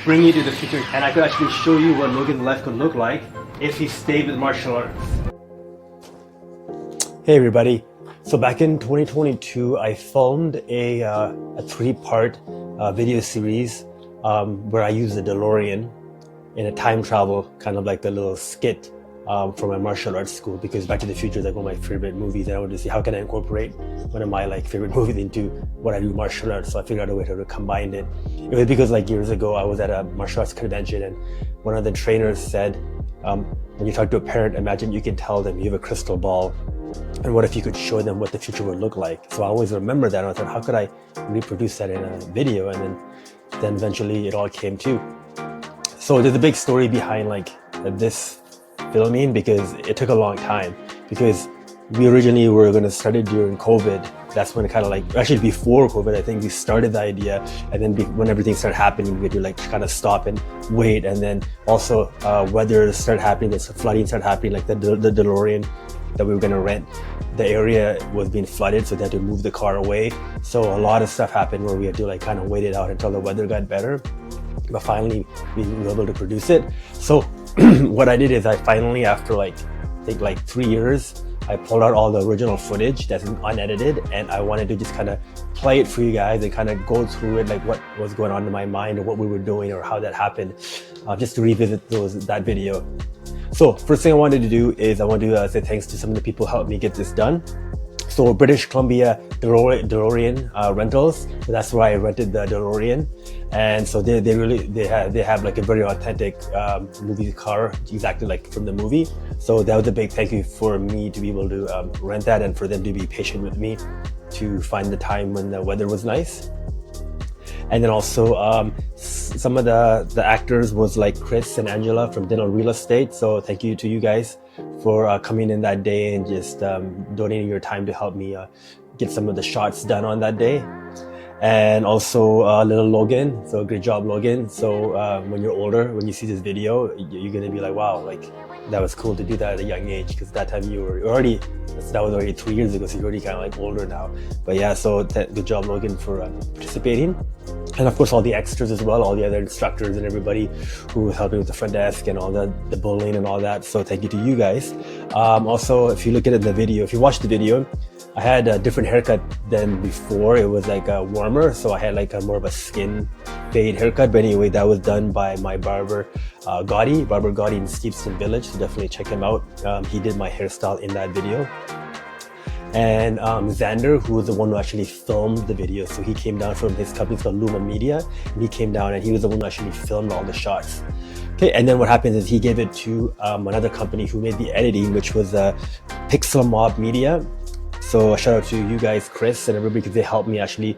bring you to the future, and I could actually show you what Logan's life could look like if he stayed with martial arts. Hey everybody, so back in 2022, I filmed a 3-part video series where I used the Delorean in a time travel, kind of like the little skit from my martial arts school, because Back to the Future is like one of my favorite movies, and I wanted to see how can I incorporate one of my like favorite movies into what I do martial arts. So I figured out a way to combine it. It was because like years ago I was at a martial arts convention, and one of the trainers said, when you talk to a parent, imagine you can tell them you have a crystal ball, and what if you could show them what the future would look like? So I always remember that, and I thought, how could I reproduce that in a video? And then eventually it all came to. So there's a big story behind like this filming, because it took a long time, because we originally were going to start it during COVID. That's when it kind of like, actually before COVID, I think we started the idea, and then when everything started happening, we had to like kind of stop and wait. And then also weather started happening, there's flooding started happening, like the DeLorean that we were going to rent, the area was being flooded, so they had to move the car away. So a lot of stuff happened where we had to like kind of wait it out until the weather got better. But finally we were able to produce it. So what I did is I finally, after like I think like 3 years, I pulled out all the original footage that's unedited, and I wanted to just kind of play it for you guys and kind of go through it, like what was going on in my mind or what we were doing or how that happened, just to revisit that video. So first thing I wanted to do is I want to say thanks to some of the people who helped me get this done. So British Columbia Delorean rentals. So that's where I rented the Delorean, and so they have like a very authentic movie car, exactly like from the movie. So that was a big thank you for me to be able to rent that, and for them to be patient with me to find the time when the weather was nice. And then also some of the actors was like Chris and Angela from Dental Real Estate. So thank you to you guys for coming in that day and just donating your time to help me get some of the shots done on that day. And also little Logan. So great job, Logan. So when you're older, when you see this video, you're gonna be like, wow, like that was cool to do that at a young age, because that time you were already, that was already 3 years ago, so you're already kind of like older now. But yeah, so good job, Logan, for participating. And of course all the extras as well, all the other instructors and everybody who was helping with the front desk and all the bullying and all that. So thank you to you guys. Also, if you look at it in the video, if you watch the video, I had a different haircut than before. It was like warmer, so I had like a more of a skin fade haircut. But anyway, that was done by my barber Barber Gotti in Steveston Village, so definitely check him out. He did my hairstyle in that video. And Xander, who was the one who actually filmed the video, so he came down from his company called Luma Media, and he came down and he was the one who actually filmed all the shots. Okay, and then what happens is he gave it to another company who made the editing, which was Pixel Mob Media. So a shout out to you guys, Chris and everybody, because they helped me actually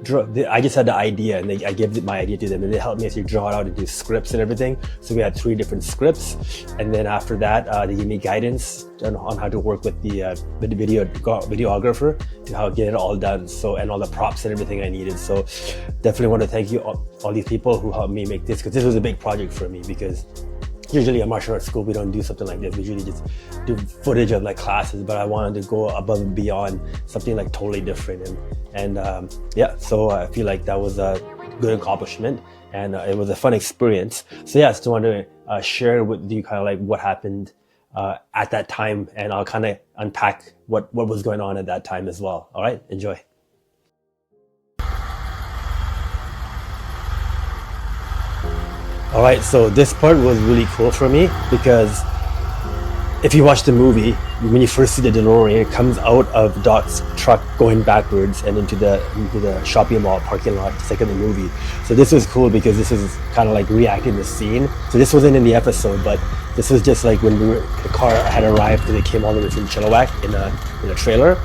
draw. I just had the idea, and I gave my idea to them, and they helped me actually draw it out into scripts and everything. So we had 3 different scripts, and then after that, they gave me guidance on how to work with the videographer to how to get it all done. So, and all the props and everything I needed. So definitely want to thank you all these people who helped me make this, because this was a big project for me, because usually at martial arts school, we don't do something like this. We usually just do footage of like classes, but I wanted to go above and beyond, something like totally different. And yeah, so I feel like that was a good accomplishment, and it was a fun experience. So yeah, I still want to share with you kind of like what happened at that time, and I'll kind of unpack what was going on at that time as well. All right, enjoy. All right, so this part was really cool for me, because if you watch the movie, when you first see the DeLorean, it comes out of Doc's truck going backwards and into the shopping mall parking lot, just like in the movie. So this was cool because this is kind of like reacting the scene. So this wasn't in the episode, but this was just like when the car had arrived, and it came all the way from Chilliwack in a trailer.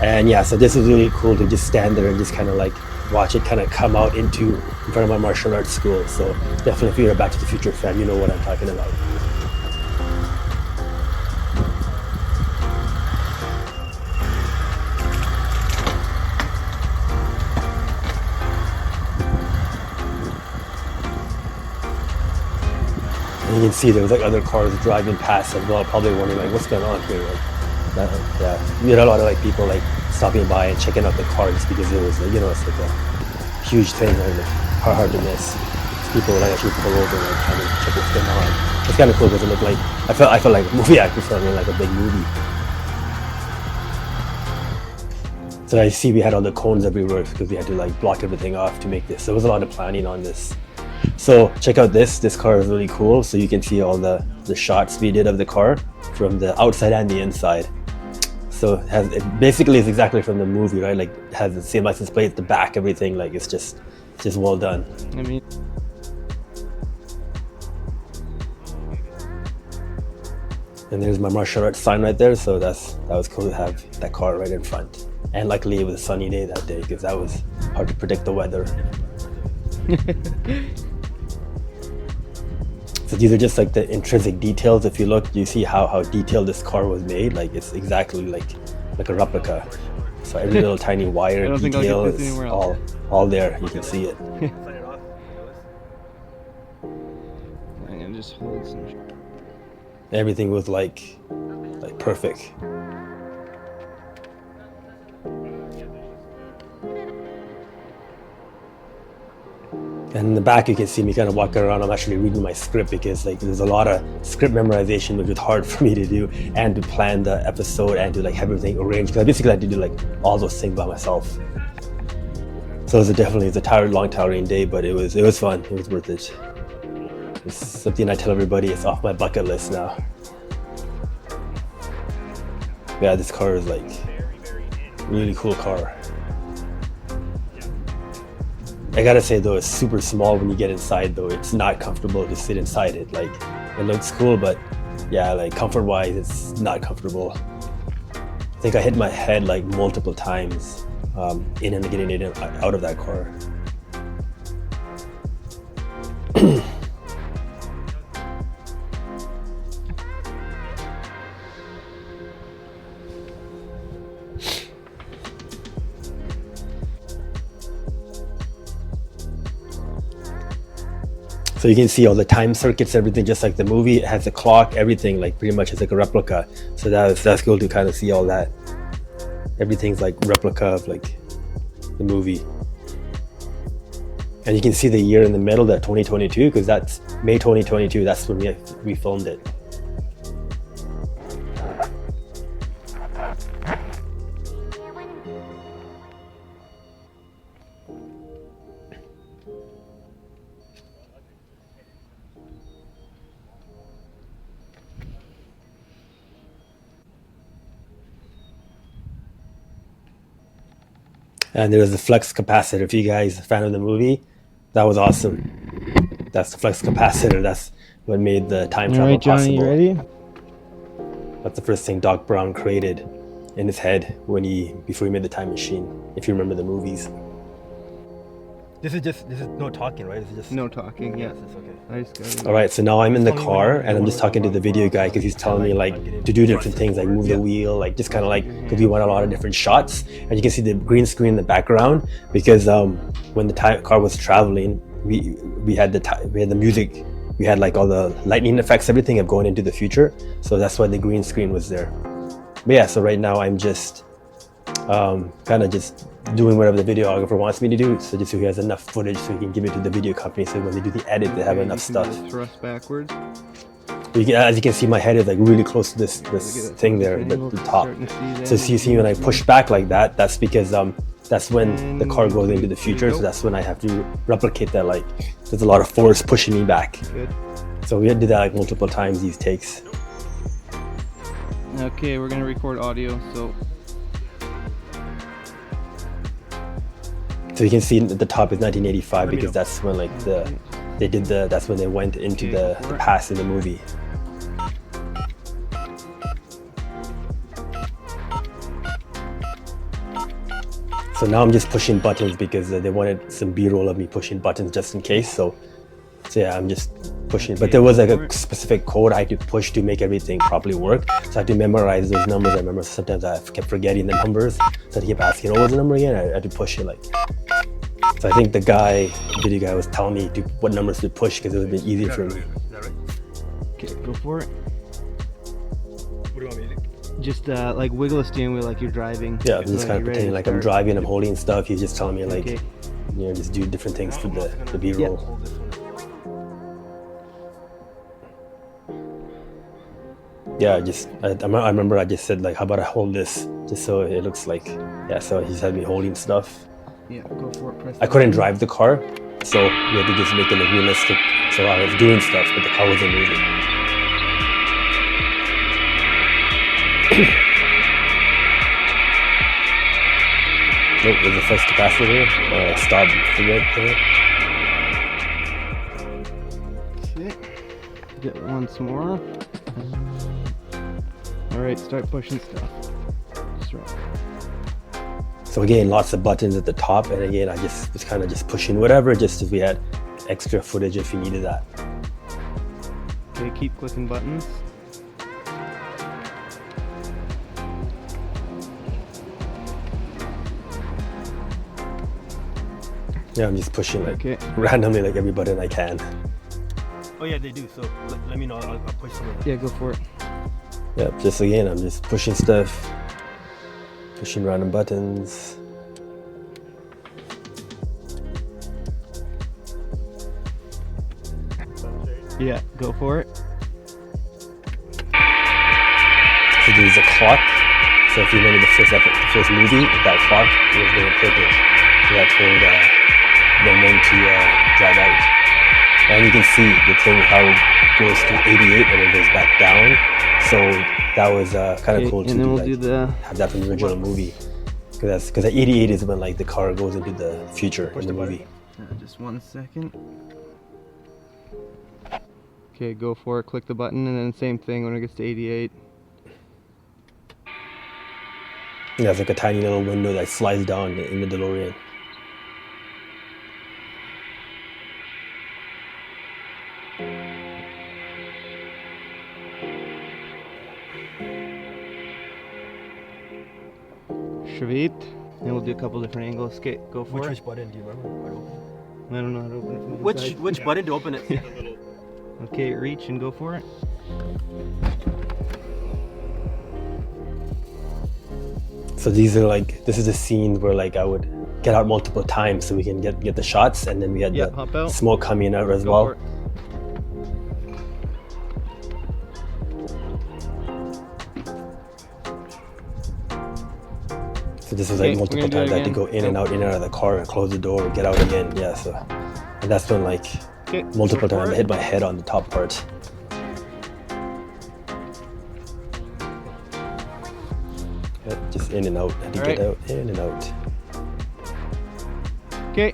And yeah, so this was really cool to just stand there and just kind of like watch it kind of come out in front of my martial arts school. So definitely, if you're a Back to the Future fan, you know what I'm talking about. And you can see there was like other cars driving past as well, probably wondering like what's going on here. Like, yeah, we had a lot of like people like stopping by and checking out the car just because it was, you know, it's like a huge thing, and hard to miss. people like actually pull over and like, try to check what's going on. It's kind of cool because it looked like I felt like a movie actor filming like a big movie. So I see we had all the cones everywhere because we had to like block everything off to make this. So there was a lot of planning on this. So check out this. This car is really cool. So you can see all the shots we did of the car from the outside and the inside. So it basically is exactly from the movie, right? Like it has the same license plate, the back, everything. Like it's just well done. I mean, and there's my martial arts sign right there. So that was cool to have that car right in front. And luckily it was a sunny day that day because that was hard to predict the weather. So these are just like the intrinsic details. If you look, you see how detailed this car was made. Like it's exactly like a replica. So every little tiny wire detail is all there. You can see it. And just hold some. Everything was like perfect. And in the back, you can see me kind of walking around. I'm actually reading my script because like there's a lot of script memorization, which is hard for me to do, and to plan the episode and to like have everything arranged. Because I basically had to do like all those things by myself. So it's a tired, long, tiring day, but it was fun. It was worth it. It's something I tell everybody. It's off my bucket list now. Yeah, this car is like a really cool car. I gotta say though, it's super small when you get inside though. It's not comfortable to sit inside it. Like, it looks cool, but yeah, like comfort-wise, it's not comfortable. I think I hit my head like multiple times in and getting in and out of that car. So you can see all the time circuits, everything, just like the movie. It has a clock, everything, like pretty much it's like a replica. So that's cool to kind of see all that. Everything's like replica of like the movie. And you can see the year in the middle, that 2022, because that's May 2022. That's when we filmed it. And there's the flux capacitor. If you guys are a fan of the movie, that was awesome. That's the flux capacitor. That's what made the time travel Alright, Johnny, possible. you ready? That's the first thing Doc Brown created in his head before he made the time machine, if you remember the movies. This is no talking, right? This is just No talking, yeah. It's okay. Nice guy. All right, so now I'm in the car and I'm just talking to the video guy because he's telling me like to do different things, like move the wheel, like just kind of like, because we want a lot of different shots. And you can see the green screen in the background because when the car was traveling, we had the music, we had like all the lightning effects, everything of going into the future. So that's why the green screen was there. But yeah, so right now I'm just kind of just doing whatever the videographer wants me to do, so just so he has enough footage so he can give it to the video company, so when they do the edit they have enough stuff. Thrust backwards. As you can see, my head is like really close to this thing there, the top. So you see when I push back like that, that's because that's when the car goes into the future. So that's when I have to replicate that, like there's a lot of force pushing me back. Good. So we had to do that like multiple times, these takes. Okay, we're gonna record audio, so you can see at the top is 1985 because that's when like that's when they went into the past in the movie. So now I'm just pushing buttons because they wanted some B-roll of me pushing buttons just in case. So yeah, I'm just pushing. But there was like a specific code I had to push to make everything properly work. So I had to memorize those numbers. I remember sometimes I kept forgetting the numbers. So I kept asking, what was the number again? I had to push it like. So I think the video guy was telling me what numbers to push because it would have been easier for me. okay, go for it. What do you want me to do? Just like wiggle a steering wheel like you're driving. Yeah, I'm just kind of pretending like I'm driving, I'm holding stuff. He's just telling me like, Okay. just do different things for the B-roll. Hold this one. yeah, I remember I just said like, how about I hold this just so it looks like, yeah. So he's had me holding stuff. Yeah, go for it. Press I couldn't drive the car, so we had to just make it look realistic. So I was doing stuff, but the car wasn't moving. Nope, there's a first capacitor. Stop right there. Okay. Get once more. Alright, start pushing stuff. Just right. So again, lots of buttons at the top, and again, I just was kind of just pushing whatever, just if we had extra footage if you needed that. Okay, keep clicking buttons. Yeah, I'm just pushing like Okay. randomly like every button I can. Oh yeah, they do. So let me know. I'll push some of them. Yeah, go for it. Yeah, just again, I'm just pushing stuff, pushing random buttons. Yeah, go for it. So there's a clock. So if you remember the first movie, that clock was very important. So that told them when to drive out. And you can see the thing how it goes to 88 and it goes back down. So that was kind of cool to and then we'll like, do the have that from the original movie. Because at 88 is when like the car goes into the future in the movie. just 1 second. Okay, go for it. Click the button, and then same thing when it gets to 88. Yeah, it's like a tiny little window that slides down in the DeLorean. Sweet. And we'll do a couple different angles. Okay, go for it. Which button do you remember? I don't know how to open it from the inside. Which button to open it? Okay, reach and go for it. So these are like, this is a scene where like I would get out multiple times so we can get the shots, and then we had hop the out. smoke coming out as Go well. for it. So this was like Okay, multiple we're gonna times do I it had to go again. in and out of the car and close the door, get out again. Yeah, so and that's when like Okay, multiple go for times I it. hit my head on the top part. Yeah, just in and out. I had to All get right. out, in and out. Okay.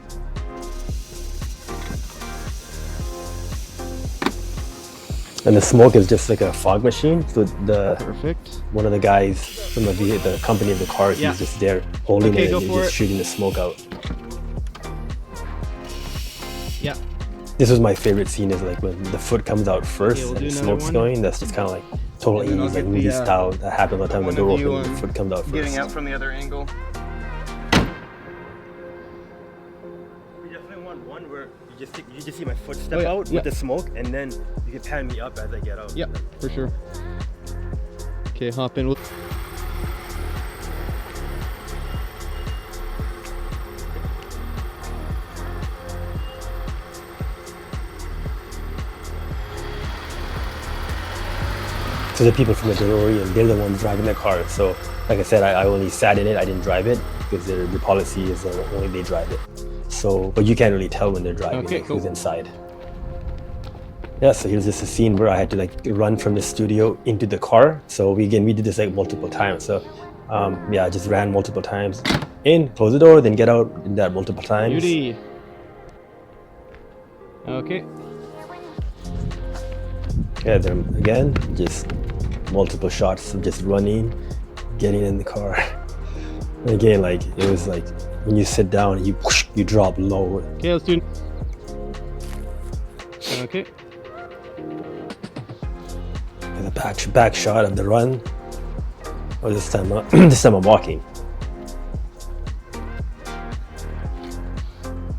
And the smoke is just like a fog machine. So Perfect. one of the guys from the company of the car, Yeah. he's just there holding Okay, it go and he's for just it. shooting the smoke out. Yeah. This was my favorite scene, is like when the foot comes out first we'll and do the another smoke's one. going. That's just kind of like total And then I'll 80s like get movie the, style. That happens all the time. The one door of you opens, the foot comes out first. Getting out from the other angle. We definitely want one where you just see my foot step Oh, yeah, out yeah. with the smoke, and then you can pan me up as I get out. Yeah, for sure. Okay, hop in. So the people from the Delorean, they're the ones driving the car. So like I said, I only sat in it. I didn't drive it because their policy is only they drive it. So, but you can't really tell when they're driving Okay, like, who's cool. inside. Yeah, so here's just a scene where I had to like run from the studio into the car. So we did this like multiple times. So yeah, I just ran multiple times in, close the door, then get out, did that multiple times. Beauty. Okay. Yeah, then again, just multiple shots of just running, getting in the car. And again, like it was like when you sit down, you drop low. Okay, let's do. Okay. And the back shot of the run. Oh, this time I'm walking.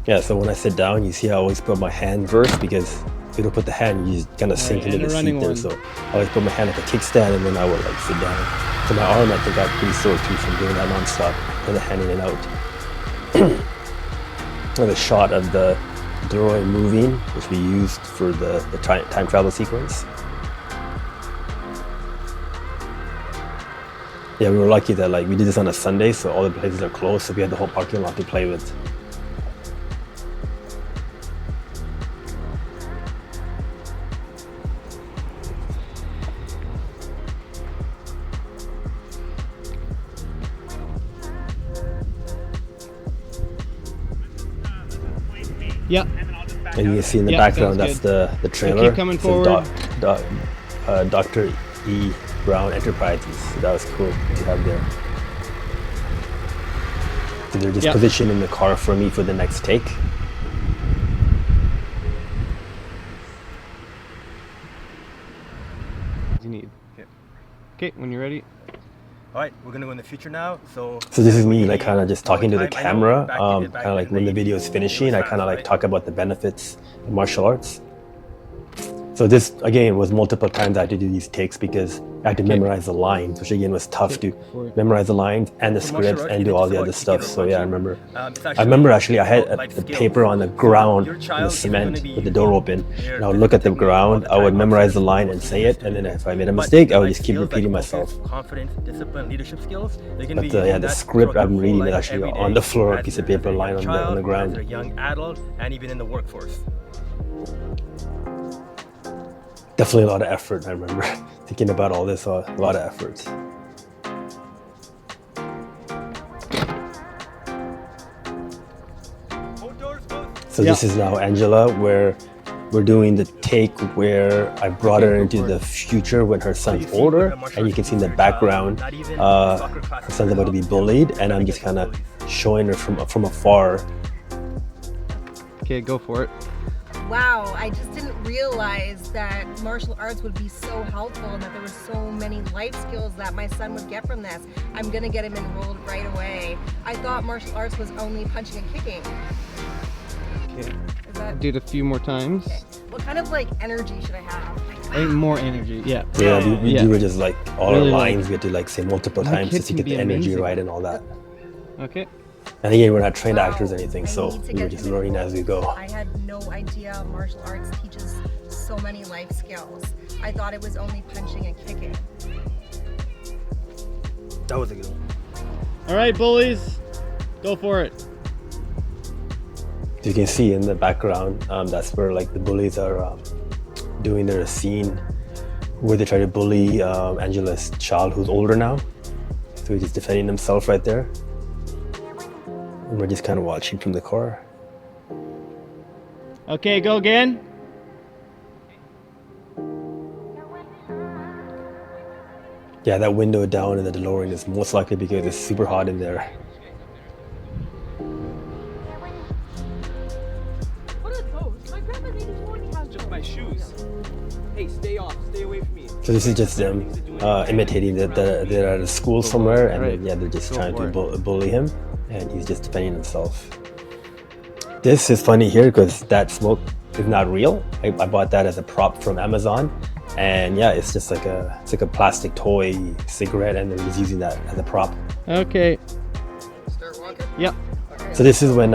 Yeah, so when I sit down, you see I always put my hand first, because if you don't put the hand, you just kind of sink Alright, into and the a seat running there. one. So I always put my hand at the kickstand, and then I would like sit down. So my arm, I think, got pretty sore too from doing that nonstop, and the hand in and out. And the shot of the Delorean moving, which we used for the time travel sequence. Yeah, we were lucky that like we did this on a Sunday, so all the places are closed, so we had the whole parking lot to play with. Yep. And you can see in the Yeah, background, sounds that's the So trailer. keep coming It says forward. Dr. E. Brown Enterprises. So that was cool to have there. So they're just Yep. positioning the car for me for the next take. You need. Okay, when you're ready. All right, we're gonna go in the future now. So So this is me like kind of just All talking to the time, I know, camera, back kind of like in when the the video is 80s, finishing, I kind of like right? talk about the benefits of martial arts. So this again was multiple times I had to do these takes because I had to memorize the lines, which again was tough to memorize the lines and the For martial scripts arts, and you do need all to the know other what stuff. kicking or So yeah, I punching. remember. It's I remember actually I had life the skills. paper on the So ground your in the child is cement gonna be with the door open, there and I would look at the technique all ground. the I would time, memorize the upstairs, line what and you say need it, to and then do. if I made a But mistake, I would life just keep skills like repeating focus, myself. confidence, discipline, leadership skills, they're gonna be But using yeah, the that script throughout I'm your whole reading is life, actually every on day, the floor, a as piece of you're- paper as a lying young on the child, ground. as a young adult, and even in the workforce. Definitely a lot of effort. I remember thinking about all this, a lot of effort. So this is now Angela, where we're doing the take where I brought her into the future when her son's older, and you can see in the background, her son's about to be bullied, and I'm just kind of showing her from afar. Okay, go for it. Wow, I just didn't realize that martial arts would be so helpful and that there were so many life skills that my son would get from this. I'm gonna get him enrolled right away. I thought martial arts was only punching and kicking. Okay. Is that Do it a few more times. okay? What kind of like energy should I have? I think more energy. Yeah. Yeah, we Yeah. were just like all Really, our like, lines we had to like say multiple my times kid just to can get be the energy amazing. right and all that. Okay. And again, we're not trained actors or Wow, anything, I so need to we were get just him learning as we go. enrolled. I had no idea martial arts teaches so many life skills. I thought it was only punching and kicking. That was a good one. All right, bullies, go for it. You can see in the background, that's where like the bullies are doing their scene where they try to bully Angela's child who's older now. So he's just defending himself right there. And we're just kind of watching from the car. Okay, go again. Yeah, that window down in the Delorean is most likely because it's super hot in there. What are those? My grandma's 84 and he has Just my shoes. Hey, stay off. Stay away from me. So this is just them imitating that they're at a school somewhere, and then, yeah, they're just Go trying for to it. bully him, and he's just defending himself. This is funny here because that smoke is not real. I bought that as a prop from Amazon, and yeah, it's just like a plastic toy cigarette, and they're just using that as a prop. Okay. Start walking? Yep. So this is when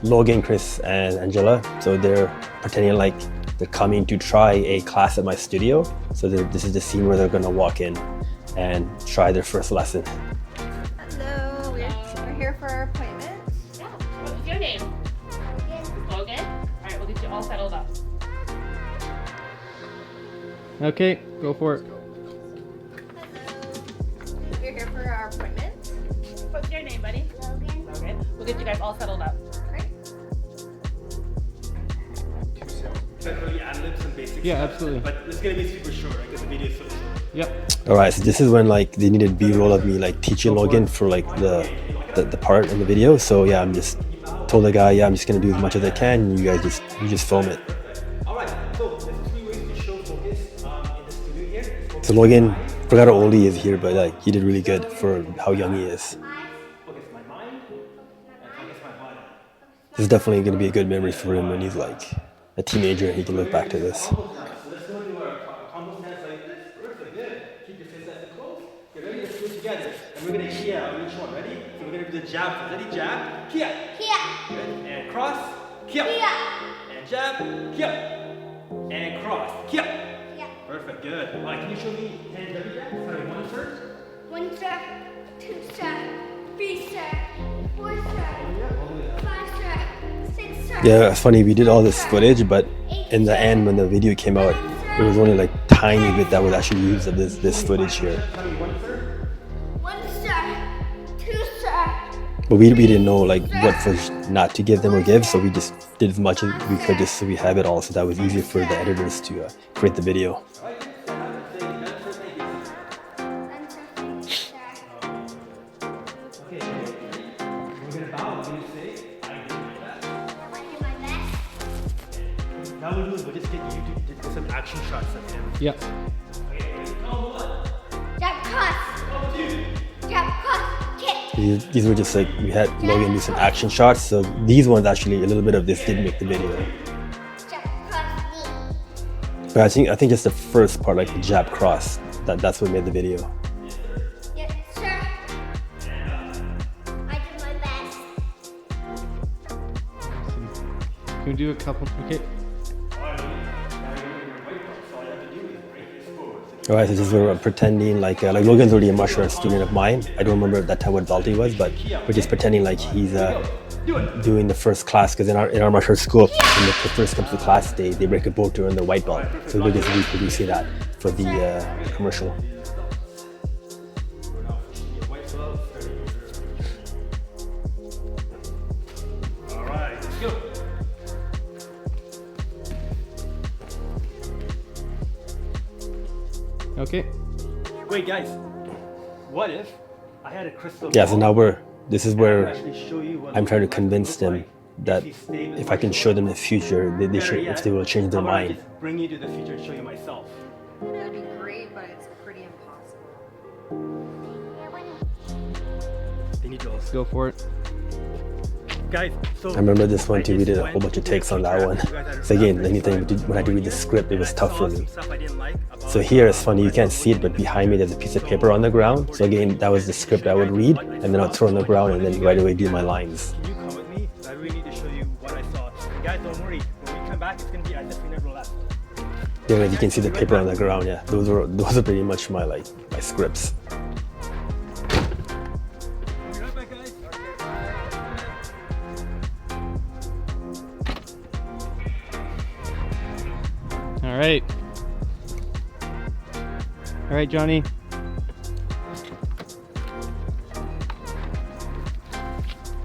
Logan, Chris, and Angela, so they're pretending like they're coming to try a class at my studio. So this is the scene where they're gonna walk in and try their first lesson. Hello, we're here for our appointment. Yeah. What's your name? Logan. All right, we'll get you all settled up. Okay, go for it. We're here for our appointment. What's your name, buddy? Logan. Logan. We'll get you guys all settled up. Great. Yeah, absolutely. But it's gonna be super short, right? Because the video is so short. Yep. All right, so this is when like they needed B-roll of me like teaching Logan for like the part in the video. So yeah, I'm just told the guy, yeah, I'm just gonna do as much as I can. And you just film it. All right, so there's 3 ways to show focus in the studio here. So Logan, forgot how old he is here, but like he did really good for how young he is. Focus my mind and focus my body. This is definitely gonna be a good memory for him when he's like a teenager and he can look back to this. So let's go into our combo stance like this. Perfect, good. Keep your fists nice and close. Get ready, let's do it together. And we're gonna kia on each one. Ready? So we're gonna do the jab. So ready? Jab, kia. Good. And cross, kia. And jab, kia. And cross, kia. Perfect, good. All right, can you show me hand every jab? Sorry, one first. 1 star, 2 star, 3 star, 4 star, 5 star, 6 star. Yeah, it's funny, we did all this footage, but in the end, when the video came out, it was only like tiny bit that was actually used of this footage here. 1 star, 2 star. But we didn't know like what footage not to give them or give, so we just did as much as we could just so we have it all, so that was easier for the editors to create the video. Now we'll just get you to do some action shots of him. Yep. Jab cross. Jab cross. Kick. These were just like, we had Logan do some action shots, so these ones actually, a little bit of this did make the video. Jab cross. Knee. But I think just the first part, like the jab cross, that's what made the video. Yes, sir. I did my best. Can we do a couple? Okay. Alright, so just we're pretending like Logan's already a martial arts student of mine. I don't remember at that time what belt he was, but we're just pretending like he's doing the first class, because in our martial arts school, when the first comes to class, they break a boat to earn their white belt. So we're just reproducing that for the commercial. Alright, let's go. Okay. Wait, guys. What if I had a crystal Yeah, so ball? now this is where Actually show you what I'm trying to Logan convince looks them like that if he stayed with if I can show them the future, they Better should, yet, if they will change their how about I mind. just bring you to the future and show you myself. That'd be great, but it's pretty impossible. They need to also. Go for it. Guys, so I remember this one too, we just did a went whole bunch of to takes on the that future. one. You guys had So again, reference, anything right? when I had to read the script, it was And I tough for saw me. some stuff I didn't like about So here it's funny, you can't see it, but behind me there's a piece of paper on the ground. So again, that was the script I would read, and then I'd throw on the ground and then right away do my lines. Can you come with me? I really need to show you what I saw. And guys, don't worry. When we come back, it's gonna be as if we never left. Yeah, as you can see the paper on the ground, yeah. Those are pretty much my scripts. Be right back, guys. All right. All right, Johnny.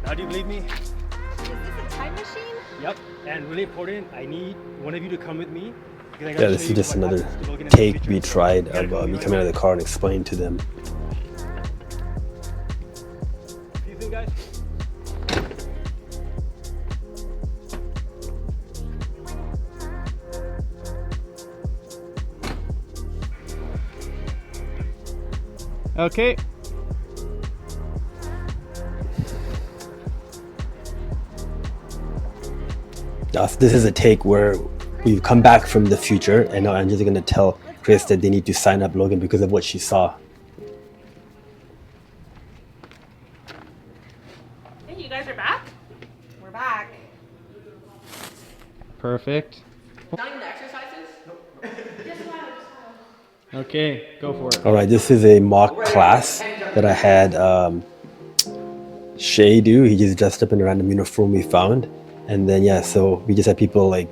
Now do you believe me? Is this a time machine? Yep. And really important, I need one of you to come with me. because I gotta Yeah, show this is you just what another happens to Logan in the take future. we tried You gotta of come with me me coming out right of the car and explaining to them. now. What do you think, guys? Okay. This is a take where we've come back from the future, and now Angela's gonna tell Chris that they need to sign up Logan because of what she saw. Hey, you guys are back? We're back. Perfect. Not even the exercises? Just smile, just smile. Okay, go for it. All right, this is a mock class that I had Shay do. He just dressed up in a random uniform we found, and then yeah, so we just had people like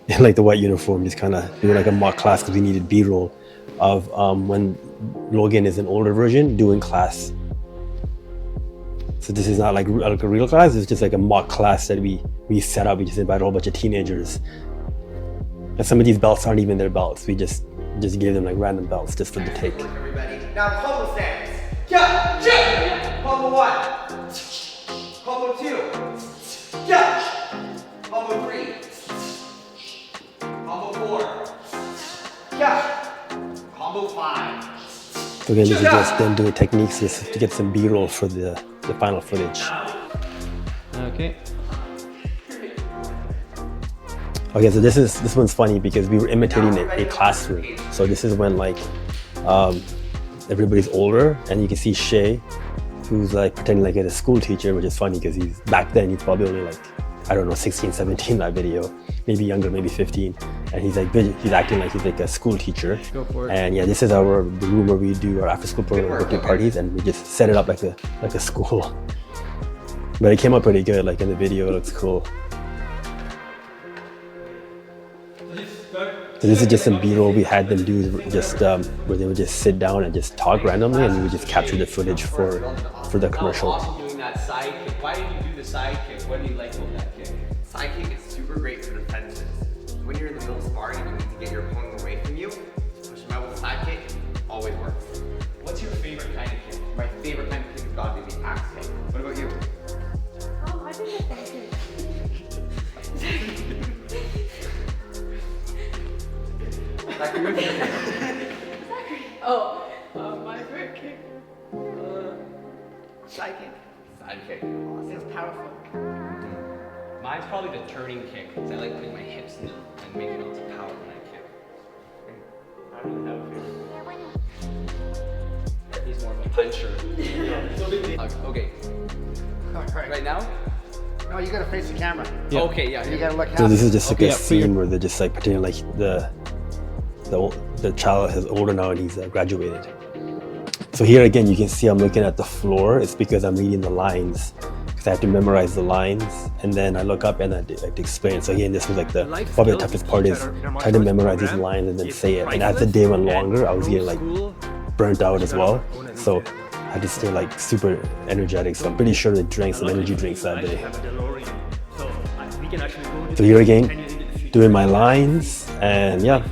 in like the white uniform, just kind of doing like a mock class because we needed B-roll of when Logan is an older version doing class. So this is not like a real class; it's just like a mock class that we set up. We just invited a whole bunch of teenagers, and some of these belts aren't even their belts. We just gave them like random belts just for the take. Everybody. Now combo stance. Yeah, yeah. Combo 1. Combo 2. Yeah. Combo 3. Combo 4. Yeah. Combo 5. So again, this is just them doing techniques just to get some B-roll for the final footage. Okay. Okay, so this one's funny because we were imitating a classroom. So this is when like everybody's older, and you can see Shay, who's like pretending like he's a school teacher, which is funny because back then he's probably only like I don't know, 16, 17 that video, maybe younger, maybe 15. And he's like, he's acting like he's like a school teacher. Go for it. And yeah, this is the room where we do our after school program birthday parties, and we just set it up like a school. But it came out pretty good, like in the video, it looks cool. So this is just some B-roll we had them do, just where they would just sit down and just talk randomly, and we would just capture the footage for the commercial. Also doing that side kick. Why did you do the side kick? What do you like about that kick? Side kick is super great for defenses. When you're in the middle of sparring and you need to get your opponent away from you, push him out with a side kick, always works. What's your favorite kind of kick? My favorite kind of kick has got to be the axe kick. What about you? I think that's good. Zachary, what's your favorite? My favorite kick. Side kick. Side kick. Awesome. It's powerful. Mine's probably the turning kick, because I like putting my hips in and making lots of power when I kick. I don't really have a favorite. He's more of a puncher. Okay. Right now? No, you gotta face the camera. Yeah. Okay, yeah. You gotta look So happy. this is just like Okay, a yeah, scene where they're just like pretending like the child is older now and he's graduated. So here again, you can see I'm looking at the floor. It's because I'm reading the lines, because I have to memorize the lines, and then I look up and I have to explain. So again, this was like probably the toughest part is trying to memorize these lines and then say it. And as the day went longer, I was getting like burnt out as well. So I had to stay like super energetic. So I'm pretty sure they drank some energy drinks that day. have a Delorean. So we can actually go to So here again, doing my lines, and yeah.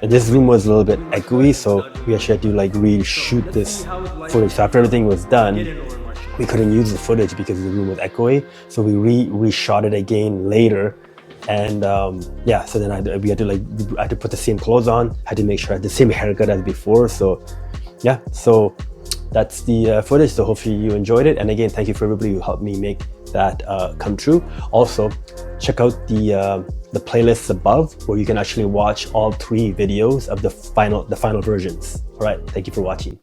And this room was a little bit echoey, so we actually had to like reshoot this footage. So after everything was done, we couldn't use the footage because the room was echoey. So we reshot it again later, and yeah. So then I had to put the same clothes on. Had to make sure I had the same haircut as before. So yeah. So that's the footage. So hopefully you enjoyed it. And again, thank you for everybody who helped me make that come true. Also, check out the playlists above where you can actually watch all 3 videos of the final versions. All right, thank you for watching.